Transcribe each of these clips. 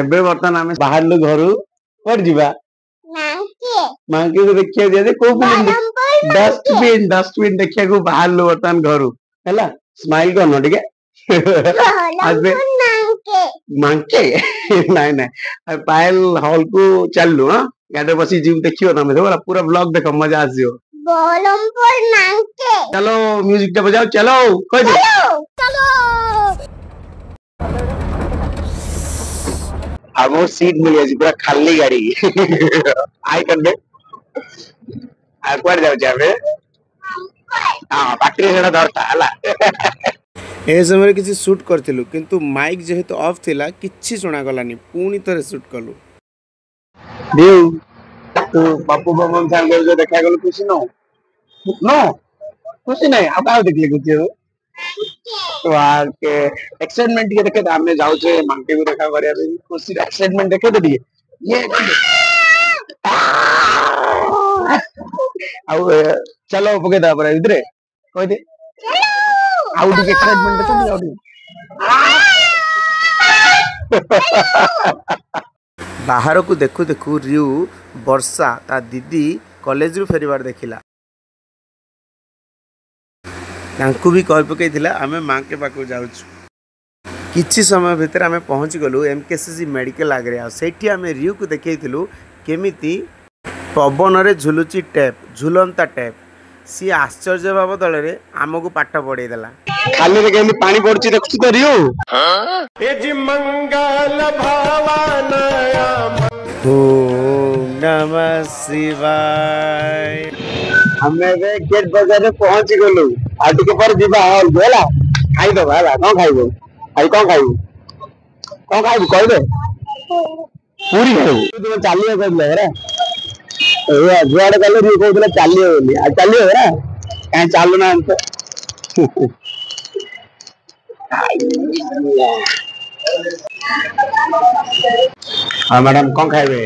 एबे बर्तन आमे बाहर लो घरु पर जीवा मांके को देखिया दिया को फिल्म डस्टबिन देखिया को बाहर लो बर्तन घरु हैला स्माइल करनो ठीक है आबे मांके नहीं नहीं पायल हॉल को चललु हां गाड़ी बसी जिम देखियो तमे देखो पूरा ब्लॉग देखो मजा आसियो बोलमपुर मांके चलो म्यूजिक टा बजाओ चलो कोई चलो चलो हमो सीट मिल जाई पूरा खाली गाड़ी आई कर दे आ क्वार जाउ जाबे हां बैटरी सेडा धरता हला ए समय किसी शूट करथिलु किंतु माइक जेहेतु ऑफ थिला किछि सुना गलानी पूनी तरे शूट कलु देव तो बापू बमन सांगे जो देखा गलो खुशी नो नो खुशी नहीं अब आओ देख ले खुशी हो तो आके एक्साइटमेंट के देखे हमने जाऊ छे मांके को देखा करिया खुशी एक्साइटमेंट देखे दे दिए ये आओ चलो पके दा पर इधर कोई दे आउट की एक्साइटमेंट देखो आउट बाहर को देखु देखु रियू वर्षा ता दीदी कॉलेज रु फेरिबार देखिला तांकु भी कॉल पकईला आमे मां के पाकु जाउछु किछि समय भीतर आमे पहुंच गलु एमकेसीसी मेडिकल आगरे आ सेठी आमे रियू को देखैथिलु केमिति पवन रे झुलुची टेप झुलंता टेप सी आश्चर्य भाव दल रे आमको पाठ पढ़े देला खाली रे केमि पानी पड़ची देखछु तो रियू ए जी मंगल भावनाया ओम नमः शिवाय हमें वे गेट बाजार में पहुंच गलु आटी के पर जीवा हॉल बोला खाई दो भाला कोन खाइबो आई कोन खाइबो कह दे पूरी खाइबो तुम चालियो कर ले रे ए जुआड़ गले री कहला चालियो बोली आ चालियो रे काहे चालू ना अंत हां मैडम कोन खाइबे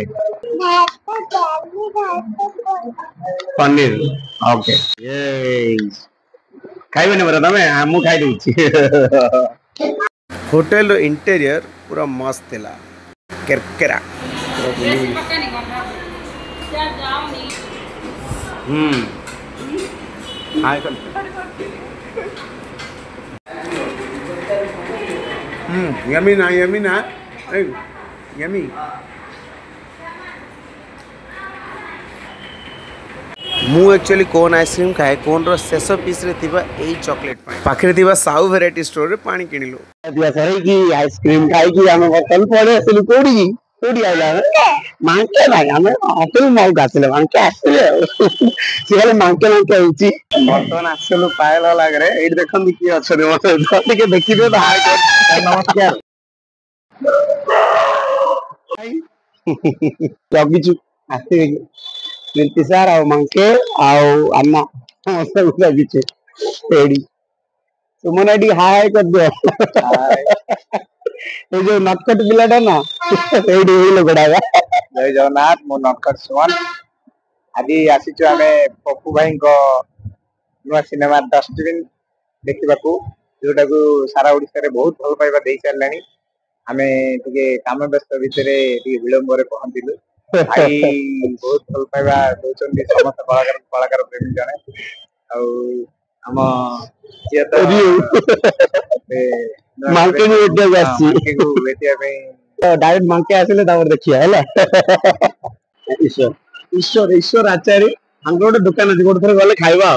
पनीर ओके ये खाइबे ने बरा तमे हमु खाइ दै छी होटल रो इंटीरियर पूरा मस्त थिला केरकेरा हाय कर यमी ना यमी मु एक्चुअली कोन आइसक्रीम खाए कोन रो शेष पीस रे थिबा एई चॉकलेट पाखरे थिबा साउ वैरायटी स्टोर रे पानी किनिलो दिया सरे की आइसक्रीम खाई की हम बतल पड़े असली कोडी आइला मांके भाई हम होटल मौ गासले मांके आसले सिले मांके होची बर्तन आसलो पायल लाग रे एड देखन की अछरे मते के देखि दे हाय नमस्कार लगिचु आसे नीति सर आ मांके आउ अम्मा मस्त लगिचु एडी तुमने एडी हाय कर दो ए जो नटकट पिलाटा ना एडी ए लोगडागा जय जगन्नाथ मो नटकट सुमन आदि आसीचु आमे पप्पू भाई को नुआ सिनेमा डस्टबिन देखिबाकू जोटा को सारा ओडिसा रे बहुत भल पाइबा देई चललानी आमे टिके काम व्यस्त भितरे टिके विलंब रे पहुंचिलु भाई बहुत भल पाइबा दोचंदी समस्त कलाकार प्रेमी जने आ हम जे तो मांके ने एटा जासी मांके को बेटिया में डायरेक्ट मांके आसले तावर देखिया हैला ईश्वर आचार्य हम गोटे दुकान अछि गोटे थर गले खाइबा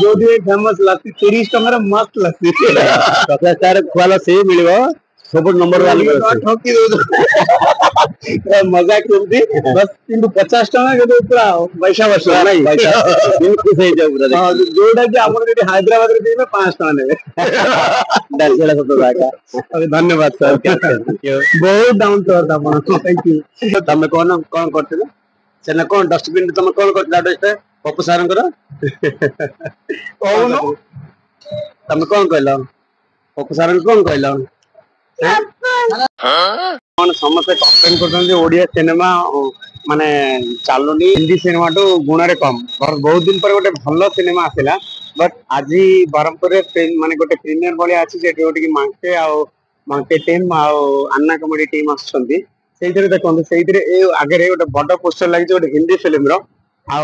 जो भी फेमस लस्सी 30 टका रे मस्त लस्सी 50 तार खुआला से मिलबो सब नंबर वाली ठोकी दो मजा करती बस किंतु 50 टका के तो पूरा पैसा बसला नहीं पैसा बिल्कुल सही जाऊ पूरा हां जोडा कि आपण जे हैदराबाद रे देबे 5 टका नेबे डालसेला सब जागा अरे धन्यवाद सर बहुत डाउन टू अर्थ आपण थैंक यू तमे कोन करते सेना कोन डस्टबिन तमे कोन करते डस्ट पप्पू सारन कर कोन तमे कोन कहलो पप्पू सारन कोन कहलो समस्त कंप्लेन करते ओडिया सिनेमा माने चलुनी हिंदी सिनेमा तो गुण रे कम बहुत दिन पर गोटे भल सिनेमा आसला बट आज ब्रह्मपुर माने गोटे प्रीमियर भाया अच्छी गोटे मांके मांके टीम अन्ना कॉमेडी टीम आछंती सेइतरे देखंतु सेइतरे ए आगरे गोटे बड़ पोस्टर लागि गोटे हिंदी फिल्म रो आ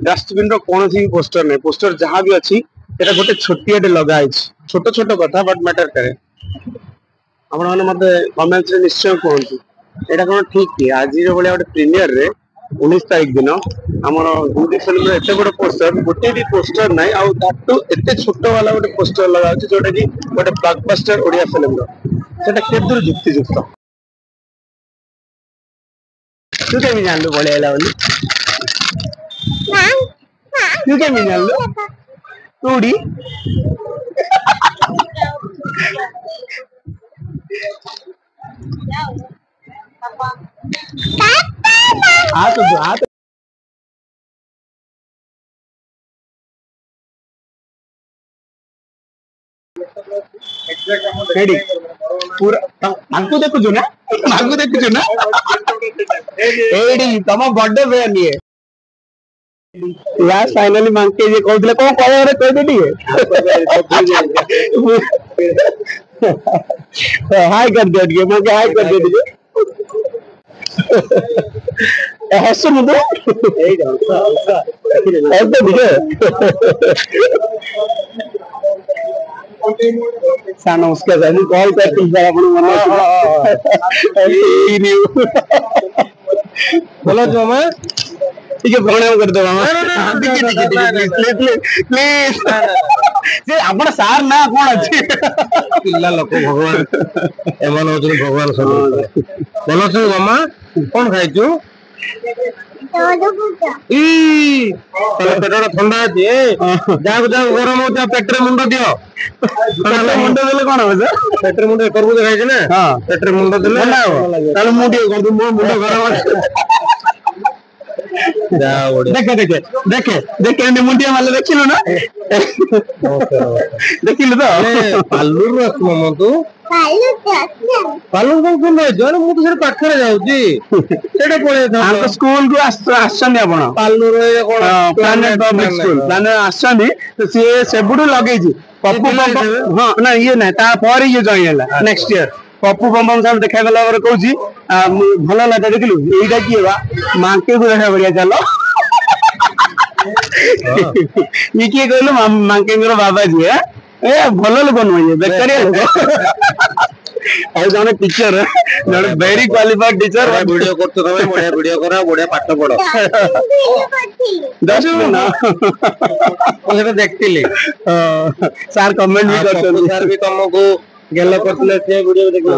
डस्टबिन रो कोनोसी पोस्टर नै पोस्टर जहां भी अछि एटा गोटे छोटियाटे लगा आइछ छोट छोट कथा बट मैटर करे आपण माने मते कमेंट्स रे निश्चय कहंतु एटा कोन ठीक कि आज रो बले गोटे प्रीमियर रे 19 तारिख दिन हमर हिंदी फिल्म रे एते बड़ पोस्टर गोटे भी पोस्टर नै आ दाटू एते छोट वाला गोटे पोस्टर लगा अछि जोटा कि गोटे ब्लॉकबस्टर ओडिया फिल्म रो सेटा केदुर जुक्ति जुक्त तू केमी जानलु बळे आला बोली तू केमी जानलु तूडी आ तो रेडी पूरा मांगू देखु ना एडी तम बर्थडे फैन ये लास्ट फाइनली मांगके जे कहउतले कोन कहय रे कह दे हाय कर दे मांगे हाय कर दे हसु मुदो एई हसा सा नमस्कार सर कॉल करती सर आपण मन बोलो जो मैं ठीक है प्रणाम कर दो मामा प्लीज जे आपण सार ना कोन अछि पिल्ला लोक भगवान एमन होजन भगवान सब बोलो से मामा कोन खाइछु ई पेटरा ठंडा अछि जाग गरम होता पेटरे मुंडो दियो पेटरे मुंडो देले कोन हो जा पेटरे मुंडो तरबूज खाइछ ना हां पेटरे मुंडो देले ना ताले मुंडो कर मो मुंडो गरम देखे मुंडिया माले देखिलु ना देखिलु तो पालुर रस मम तू पालुर कोन रे जण मु तो से पाखरे जाउची सेडे पळे था हम स्कूल को आछन आपण पालुर कोन प्लानेट पब्लिक स्कूल प्लानेट आछन तो से सेबुडू लगेजी पप्पू हां ना ये ना ता पर ये जॉइन हला नेक्स्ट ईयर पप्पू बम साहब देखा गला और कहूची भलो लागे देखलु एइटा की बा मांके को देखा बढ़िया चलो ये की कहलु मांके मेरो बाबा जी है ए भलो लोग नय बेकरिया लोग और जने टीचर जने वेरी क्वालिफाइड टीचर वीडियो करतो तमे बढ़िया वीडियो करा बढ़िया पाठ पढो 10 मिनट ओसे देखतिली सर कमेंट भी करछन सर भी तुमको गेलो करतले से वीडियो देखलो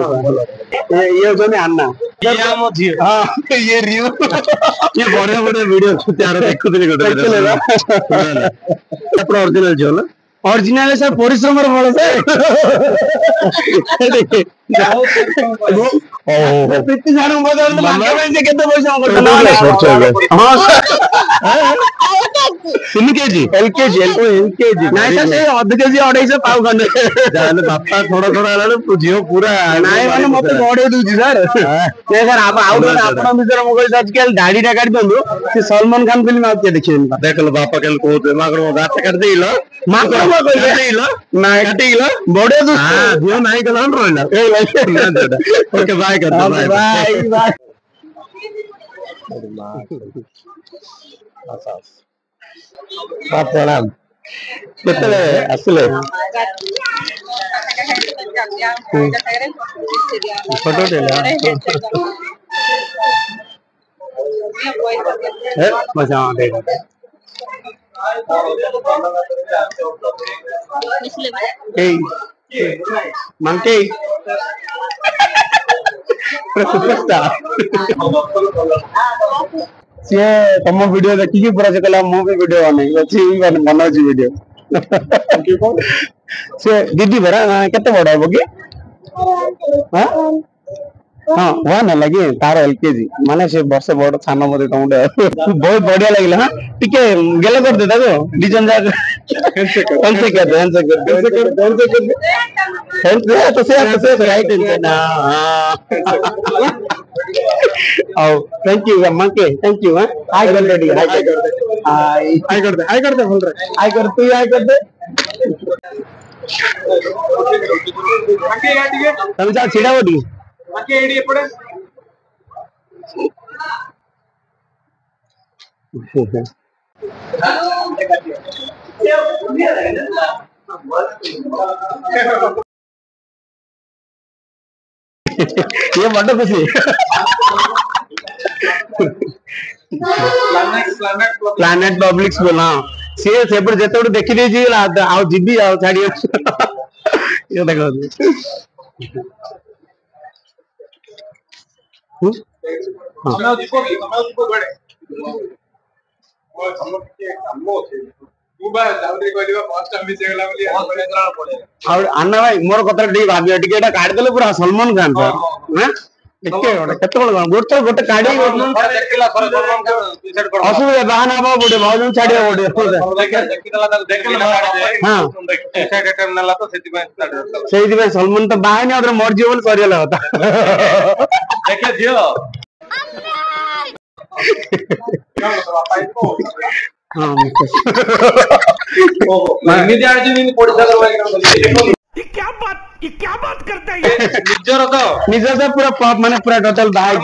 ये जने अन्ना ये हम जी हां ये रियो ये बढ़िया बढ़िया वीडियो छुत्यार देखुतली गोटे अपन ओरिजिनल जो ना ओरिजिनल सर परिश्रम र फल सर देखे ओ पित्ती जानो बदल मांगे से केते पैसा करतो हां सर तीन केजी एलकेजी नाइ सर से आधा केजी 250 पाव खंडे जाने बापा थोड़ा थोड़ा आला जियो पूरा नाइ माने मते बडे दूजी सर से सर आप आउट आपण भीतर मोबाइल सर्च केल दाढ़ी टा काट दंदु से सलमान खान फिल्म आके देखिन देखलो बापा केल कहते मागर गात काट देइलो मागर मा कह देइलो ना काटिलो बडे दू हां जियो नाइ गलन रोइला ए लाइक ओके बाय कर दो बाय बाय प्रणाम केतले आसले फोटो देला मजा दे ए मंके सुपरस्टार से तुम वीडियो देखिए पूरा से कहला मु भी वीडियो बने अछि मनोज वीडियो से दीदी बरा केते बड़ हो कि हां हां वन लगे तार एलकेजी माने से वर्ष बड़ छानो मते तमुडे बहुत बढ़िया लागला हां टिके गेले कर दे दागो डिजन जा तो से राइट ना हां थैंक यू मंके थैंक यू हां हाय कर दे हाय कर दे बोल रहे हाय कर तू हाय कर दे ତମେ ଯାଅ ଛିଡ଼ା ହୁଅ ଟିକେ। ये बड़ खुशी प्लानेट पब्लिक्स बोला सी सेपट जेते देखी देजी आउ जीबी आउ छाड़ी ये देखो अन्ना भाई मोर कथा भाव टे काढ़ी देले पूरा सलमान खान गोटे गोटे काढ़ी असुविधा बाहन हवा पड़े भाजन छाड़ा पड़े सलमान तो बाहर मरजी बोल सरीगला क्या बात करता है निजर तो पूरा माने पूरा टोटल बाइक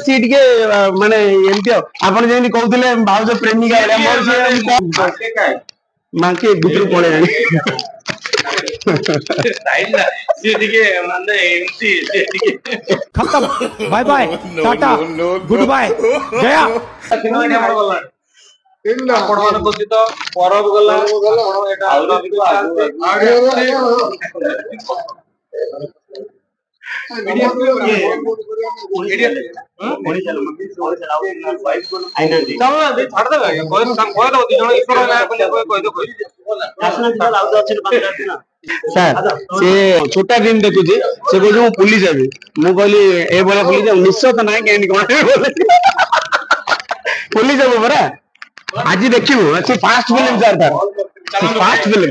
सीट के माने एमती आपण जेमती कहउतले भाउज प्रेमिका माके भितर पळे खत्म bye bye tata goodbye गया सर से छोटा दिन देखुची से कहू पुलिस अभी मु कहली ए बड़ा पुलिस निश्चय तो ना कौन पुलिस अब परा आज देखिबू अच्छी फास्ट फिल्म सर था fast film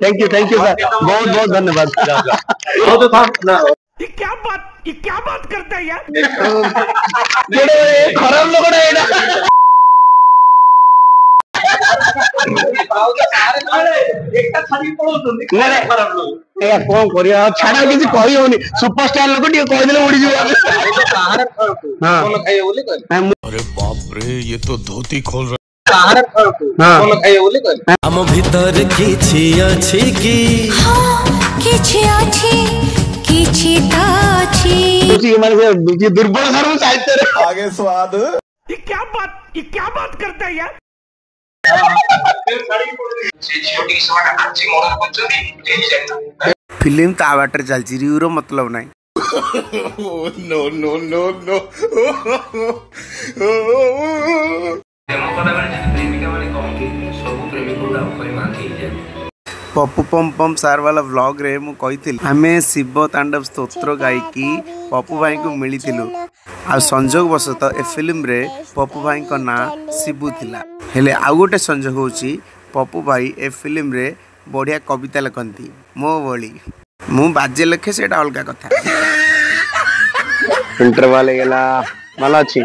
thank you sir बहुत बहुत धन्यवाद ये क्या बात करता है यार खराब लोग कौन कर छाड़ा किसी कही होनी सुपरस्टार लोग कहीदे उड़ी अरे बाप रे ये तो धोती खोल रहा हम भीतर किछि अछि कि किछि अछि किछि ताछि माने दुर्बल धर्म साहित्य आगे स्वाद ये क्या बात करता है यार फिल्म ता बाटर चलची रिव्यू मतलब नहीं no no no no Pappu पम पम सार वाला व्लॉग रे मु कही आमे शिव तांडव स्तोत्र गायकी पप्पू भाई को मिली आ संजोग वशत ए फिल्म रे पप्पू भाई को ना शिबू थिला हेले आ गोटे संजोग होची पप्पू भाई ए फिल्म रे बढ़िया कविता लिखती मो भली मु बाजे लिखे से अलग कथा इंटरवल गेला माला अछि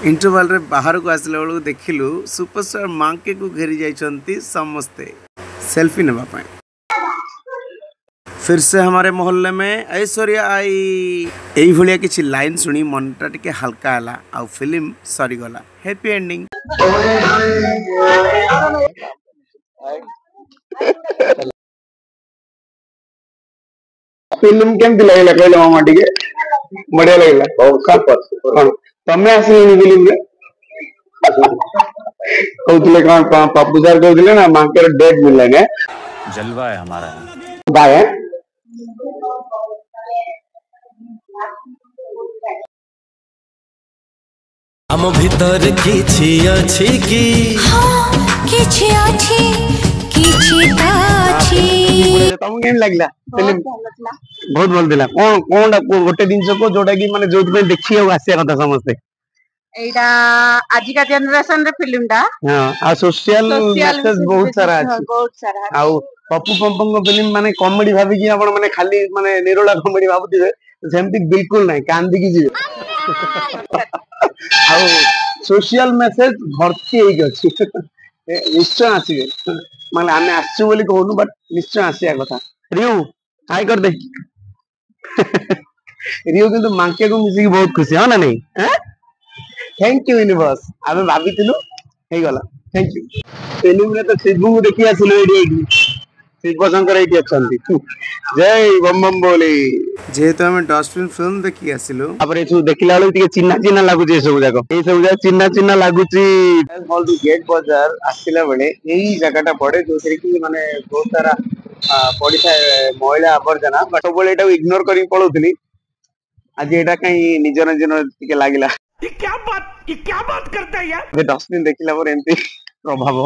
इंटरवल रे बाहर को आसले बेलू देखिलु सुपरस्टार मांके को घेरी जाइछंती समस्ते सेल्फी नेबा पाए। फिर से हमारे मोहल्ले में ऐश्वर्या आई यही भलिया किसी लाइन सुनी मनटा टिके हल्का हला आ फिल्म सरी गला हैप्पी एंडिंग। फिल्म केमती लगला कहले मामा टिके बढ़िया लगला सुपर तमे आसिनी फिल्म रे कहउतले कोन पप्पू सर कहउतले ना मांकेर डेट मिलले ने जलवा है हमारा बाय हम भीतर किछि अछि कि किछि अछि किछि ताछि तम केम लागला फिल्म बहुत भल दिला कोन कोन गोटे दिन को जोटा की माने जोट पे देखि आसिया कथा समझते एटा आजि का जनरेशन रे फिल्म दा हां आ सोशल मैसेज बहुत सारा आ पप्पू पंपम को फिल्म माने कॉमेडी भाबी कि आपण माने खाली माने निरोला कॉमेडी भाबुतिबे ସେମିତି ବିଲକୁଲ ନାହିଁ କାନ୍ଦିକି ଯିବେ ଆଉ सोशल मेसेज भर्ती ହେଇକି ଅଛି निश्चय ଆସିବେ ମାନେ ଆମେ ଆସିଛୁ ବୋଲି କହୁନୁ बट निश्चय आसिया कथा रियू हाय कर दे रियू किंतु मांके को मिसी बहुत खुशी है ना नहीं थैंक यू यूनिवर्स आमे भाबिथिलु हे गला थैंक यू फिल्म रे तो शिबू को देखि आसिलो एडी एडी शिव शंकर एडी अछंती जय बम बम बोले जेहेतु आमे डस्टबिन फिल्म देखि आसिलो तापर एसु देखिला बेले टिके चिन्ना चिन्ना लागु जे सब जाको ए सब जा चिन्ना चिन्ना लागुची हॉल टू गेट बाजार आसिला बेले एही जगहटा पड़े जोथरे कि माने बहुत सारा पड़ी था महिला आवर्जना बट बोले एटा इग्नोर करी पळोथली आज एटा कहीं निजन निजन टिके लागिला ये क्या बात करता है यार डस्टबिन देखिला पर एंती प्रभाव